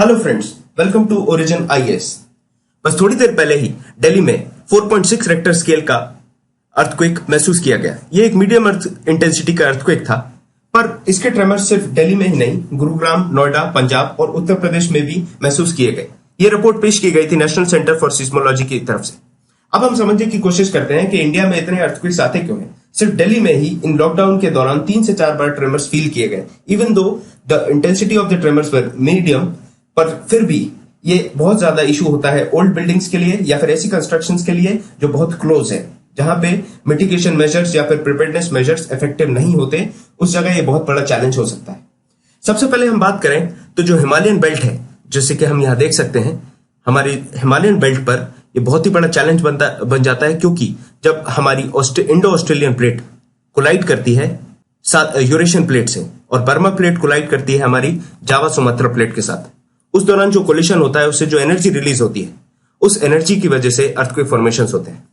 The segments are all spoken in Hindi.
Hello friends, welcome to Origin IAS. बस थोड़ी देर पहले ही दिल्ली में 4.6 रेक्टर स्केल का अर्थक्वेक महसूस किया गया। यह एक मीडियम अर्थ इंटेंसिटी का अर्थक्वेक था, पर इसके ट्रेमर्स सिर्फ दिल्ली में ही नहीं, गुरुग्राम, नोएडा, पंजाब और उत्तर प्रदेश में भी महसूस किए गए। ये रिपोर्ट पेश की गई थी नेशनल सेंटर फॉर सिस्मोलॉजी की तरफ से। अब हम समझने की कोशिश करते हैं कि इंडिया में इतने अर्थक्वेक्स आते क्यों हैं। सिर्फ दिल्ली में ही इन लॉकडाउन के दौरान 3 से 4 बार ट्रेमर्स फील किए गए। Even though the intensity of the tremors were medium, पर फिर भी ये बहुत ज्यादा इशू होता है ओल्ड बिल्डिंग्स के लिए या फिर ऐसी कंस्ट्रक्शंस के लिए जो बहुत क्लोज है, जहां पे मिटिगेशन मेजर्स या फिर प्रिपेयर्डनेस मेजर्स इफेक्टिव नहीं होते। उस जगह ये बहुत बड़ा चैलेंज हो सकता है। सबसे पहले हम बात करें तो जो हिमालयन बेल्ट है, जैसे कि हम यहां देख सकते हैं, हमारी हिमालयन बेल्ट पर ये बहुत ही बड़ा चैलेंज बन जाता है, क्योंकि जब हमारी इंडो ऑस्ट्रेलियन प्लेट कोलाइड करती है यूरेशियन प्लेट से और बर्मा प्लेट कोलाइड करती है हमारी जावा सुमात्रा प्लेट के साथ, उस दौरान जो कोलिशन होता है उससे जो एनर्जी रिलीज होती है, उस एनर्जी की वजह से अर्थक्वेक फॉर्मेशंस होते हैं।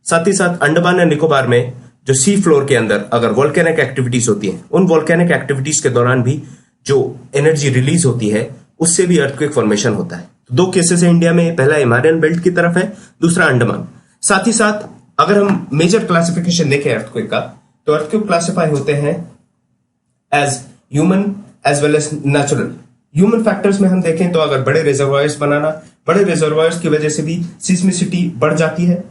साथ ही साथ अंडमान एंड निकोबार में जो सी फ्लोर के अंदर अगर वोल्केनिक एक्टिविटीज होती हैं, उन वोल्केनिक एक्टिविटीज के दौरान भी जो एनर्जी रिलीज होती है उससे भी अर्थक्वेक फॉर्मेशन होता है। तो 2 केसेस है इंडिया में, पहला हिमालयन बेल्ट की तरफ है, दूसरा अंडमान। साथ ही साथ अगर हम मेजर क्लासिफिकेशन देखें अर्थक्वेक का, तो अर्थक्वेक क्लासिफाई होते हैं as human as well as natural. Human factors में हम देखें तो अगर बड़े रिजर्वायर्स बनाना, बड़े रिजर्वायर्स की वजह से भी सिस्मिसिटी बढ़ जाती है।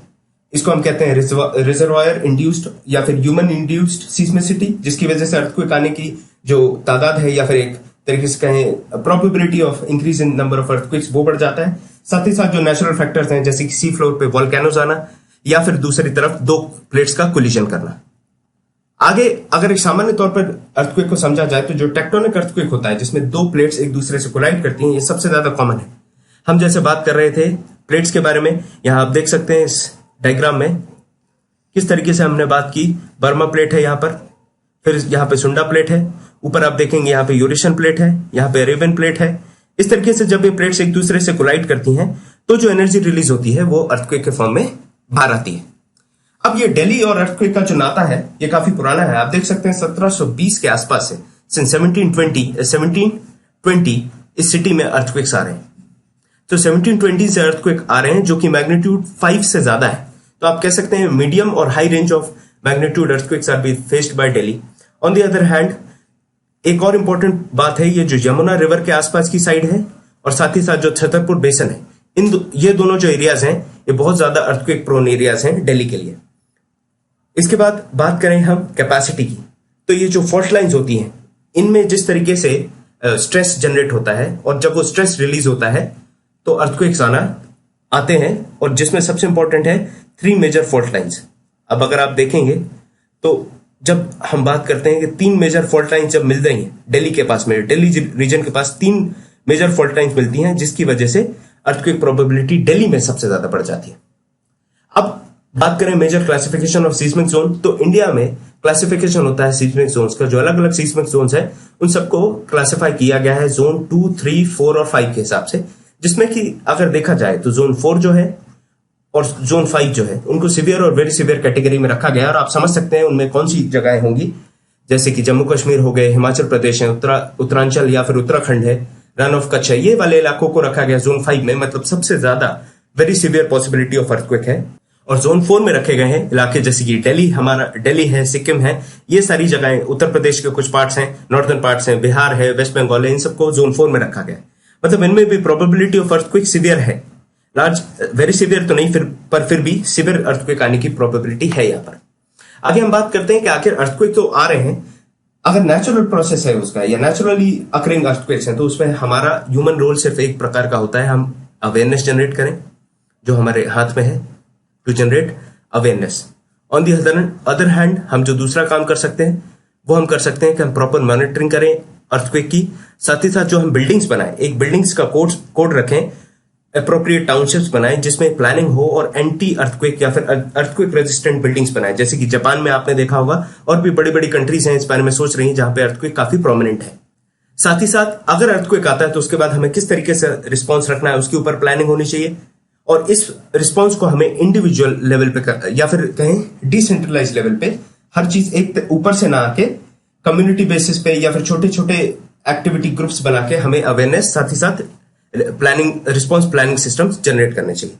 इसको हम कहते हैं रिजर्वायर इंड्यूस्ड या फिर ह्यूमन इंड्यूस्ड सिस्मिसिटी, जिसकी वजह से अर्थक्वेक आने की जो तादाद है या फिर एक तरीके से कहें probability of increase in number of earthquakes, वो बढ़ जाता है। साथ ही साथ जो नेचुरल फैक्टर्स हैं, जैसे कि सी फ्लोर पे वोल्केनोज आना या फिर दूसरी तरफ 2 प्लेट्स का कोलिजन करना। आगे अगर एक सामान्य तौर पर अर्थक्वेक को समझा जाए तो जो टेक्टोनिक अर्थक्वेक होता है, जिसमें 2 प्लेट्स एक दूसरे से कोलाइड करती हैं, ये सबसे ज्यादा कॉमन है। हम जैसे बात कर रहे थे प्लेट्स के बारे में, यहां आप देख सकते हैं इस डायग्राम में किस तरीके से हमने बात की। बर्मा प्लेट है यहां पर, फिर यहां पे सुंडा प्लेट है, ऊपर आप देखेंगे यहां पे यूरेशियन प्लेट है, यहां पे अरेबियन प्लेट है। इस तरीके से जब ये प्लेट्स एक दूसरे से कोलाइड करती हैं तो जो एनर्जी रिलीज होती है वो अर्थक्वेक के फॉर्म में बाहर आती है। अब ये दिल्ली और अर्थक्वेक का जो नाता है ये काफी पुराना है। आप देख सकते हैं 1720 के आसपास से, सिंस 1720 इस सिटी में अर्थक्वेक्स आ रहे हैं। तो 1720 से अर्थक्वेक आ रहे हैं जो कि मैग्नीट्यूड 5 से ज्यादा है। तो आप कह सकते हैं मीडियम और high range of magnitude earthquakes are be faced by Delhi. On the other hand एक और इंपॉर्टेंट बात है, ये जो यमुना रिवर के आसपास की साइड है और साथ ही साथ जो छतरपुर बेसन है, ये दोनों जो एरियाज हैं ये बहुत ज्यादा अर्थक्वेक प्रोन एरियाज हैं दिल्ली के लिए। इसके बाद बात करें हम कैपेसिटी की, तो ये जो फॉल्ट लाइंस होती हैं, इनमें जिस तरीके से स्ट्रेस जनरेट होता है और जब वो स्ट्रेस रिलीज होता है तो अर्थक्वेक्स आते हैं, और जिसमें सबसे इंपॉर्टेंट है 3 मेजर फॉल्ट लाइंस। अब अगर आप देखेंगे तो जब हम बात करते हैं कि 3 मेजर फॉल्ट लाइंस जब मिल रही हैं दिल्ली के पास में, दिल्ली रीजन के पास 3 मेजर फॉल्ट लाइंस मिलती हैं, जिसकी वजह से अर्थक्वेक प्रोबेबिलिटी दिल्ली में सबसे ज्यादा बढ़ जाती है। अब बात करें major classification of seismic zone, तो इंडिया में क्लासिफिकेशन होता है सीस्मिक जोन्स का। जो अलग अलग सीस्मिक जोन्स है उन सबको क्लासिफाई किया गया है जोन 2, 3, 4 और 5 के हिसाब से, जिसमें कि अगर देखा जाए तो जोन 4 जो है और जोन 5 जो है उनको सिवियर और वेरी सिवियर कैटेगरी में रखा गया है। और आप समझ सकते हैं उनमें कौन सी जगहें होंगी, जैसे कि जम्मू कश्मीर हो गए, हिमाचल प्रदेश है, उत्तरांचल या फिर उत्तराखंड है, रन ऑफ कच्छ है, ये वाले इलाकों को रखा गया जोन 5 में, मतलब सबसे ज्यादा very severe possibility of earthquake है। और जोन 4 में रखे गए हैं इलाके जैसे कि दिल्ली है, सिक्किम है, ये सारी जगहें, उत्तर प्रदेश के कुछ पार्ट्स हैं, नॉर्दर्न पार्ट्स हैं, बिहार है, वेस्ट बंगाल है, इन सबको जोन 4 में रखा गया है। मतलब इनमें भी प्रोबेबिलिटी ऑफ अर्थक्वेक सिवियर है, लार्ज वेरी सिवियर तो नहीं, पर फिर भी सिवियर अर्थक्वेक आने की प्रोबेबिलिटी है यहाँ पर। आगे हम बात करते हैं कि आखिर अर्थक्वेक तो आ रहे हैं, अगर नेचुरल प्रोसेस है उसका या नेचुरली अकरिंग अर्थक्वेक्स हैं, तो उसमें हमारा ह्यूमन रोल सिर्फ एक प्रकार का होता है, हम अवेयरनेस जनरेट करें, जो हमारे हाथ में है, to generate awareness. On the other hand हम जो दूसरा काम कर सकते हैं वो हम कर सकते हैं कि हम प्रॉपर मॉनिटरिंग करें अर्थक्वेक की। साथ ही साथ जो हम बिल्डिंग्स बनाएं, एक बिल्डिंग्स का कोड रखें, अप्रोप्रिएट टाउनशिप्स बनाएं जिसमें प्लानिंग हो, और एंटी अर्थक्वेक या फिर अर्थक्वेक रेजिस्टेंट बिल्डिंग्स बनाएं, जैसे कि जापान में आपने देखा होगा, और भी बड़ी बड़ी कंट्रीज हैं इस बारे में सोच रही हैं जहां पे अर्थक्वेक काफी प्रोमिनेंट है। साथ ही साथ अगर अर्थक्वेक आता है तो उसके बाद हमें किस तरीके से रिस्पॉन्स रखना है उसके ऊपर प्लानिंग होनी चाहिए, और इस रिस्पॉन्स को हमें इंडिविजुअल लेवल पे या फिर कहें डिसेंट्रलाइज लेवल पे, हर चीज एक ऊपर से ना आके कम्युनिटी बेसिस पे या फिर छोटे छोटे एक्टिविटी ग्रुप्स बना के हमें अवेयरनेस, साथ ही साथ रिस्पॉन्स प्लानिंग सिस्टम्स जनरेट करने चाहिए।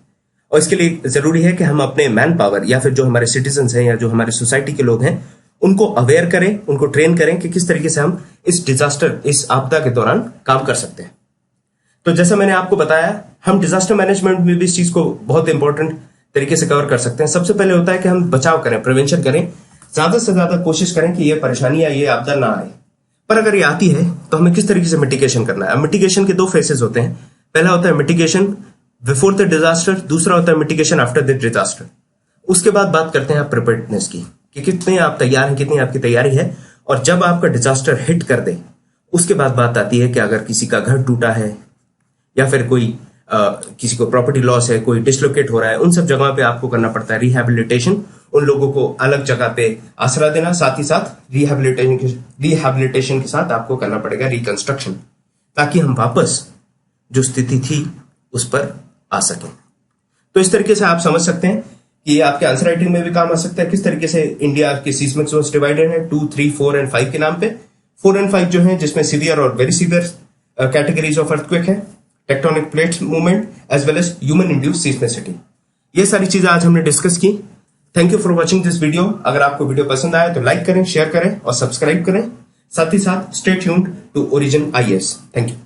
और इसके लिए जरूरी है कि हम अपने मैन पावर या फिर जो हमारे सिटीजन्स हैं या जो हमारे सोसाइटी के लोग हैं उनको अवेयर करें, उनको ट्रेन करें कि किस तरीके से हम इस आपदा के दौरान काम कर सकते हैं। तो जैसा मैंने आपको बताया, हम डिजास्टर मैनेजमेंट में भी इस चीज को बहुत इंपॉर्टेंट तरीके से कवर कर सकते हैं। सबसे पहले होता है कि हम बचाव करें, प्रिवेंशन करें, ज्यादा से ज्यादा कोशिश करें कि ये परेशानी या ये आपदा ना आए। पर अगर ये आती है तो हमें किस तरीके से मिटिगेशन करना है। मिटिगेशन के 2 फेसेस होते हैं। पहला होता है मिटिगेशन बिफोर द डिजास्टर, दूसरा होता है मिटिगेशन आफ्टर द डिजास्टर। उसके बाद बात करते हैं आप प्रिपेयर्डनेस की, कि कितने आप तैयार हैं, कितनी आपकी तैयारी है। और जब आपका डिजास्टर हिट कर दे उसके बाद बात आती है कि अगर किसी का घर टूटा है या फिर कोई किसी को प्रॉपर्टी लॉस है, कोई डिसलोकेट हो रहा है, उन सब जगहों पे आपको करना पड़ता है रिहैबिलिटेशन। उन लोगों को अलग जगह पे आसरा देना, साथ ही साथ रिहैबिलिटेशन के साथ आपको करना पड़ेगा रिकंस्ट्रक्शन, ताकि हम वापस जो स्थिति थी उस पर आ सकें। तो इस तरीके से आप समझ सकते हैं कि ये आपके आंसर राइटिंग में भी काम आ सकता है। किस तरीके से इंडिया के सीस्मिक जोन्स डिवाइडेड है 2, 3, 4 एंड 5 के नाम पे। 4 एंड 5 जो है जिसमें सीवियर और very severe categories of earthquake है, tectonic plates movement as well as human induced seismicity. ये सारी चीजें आज हमने डिस्कस की। Thank you for watching this video. अगर आपको वीडियो पसंद आया तो लाइक करें, शेयर करें और सब्सक्राइब करें। साथ ही साथ stay tuned to Origin IAS. Thank you.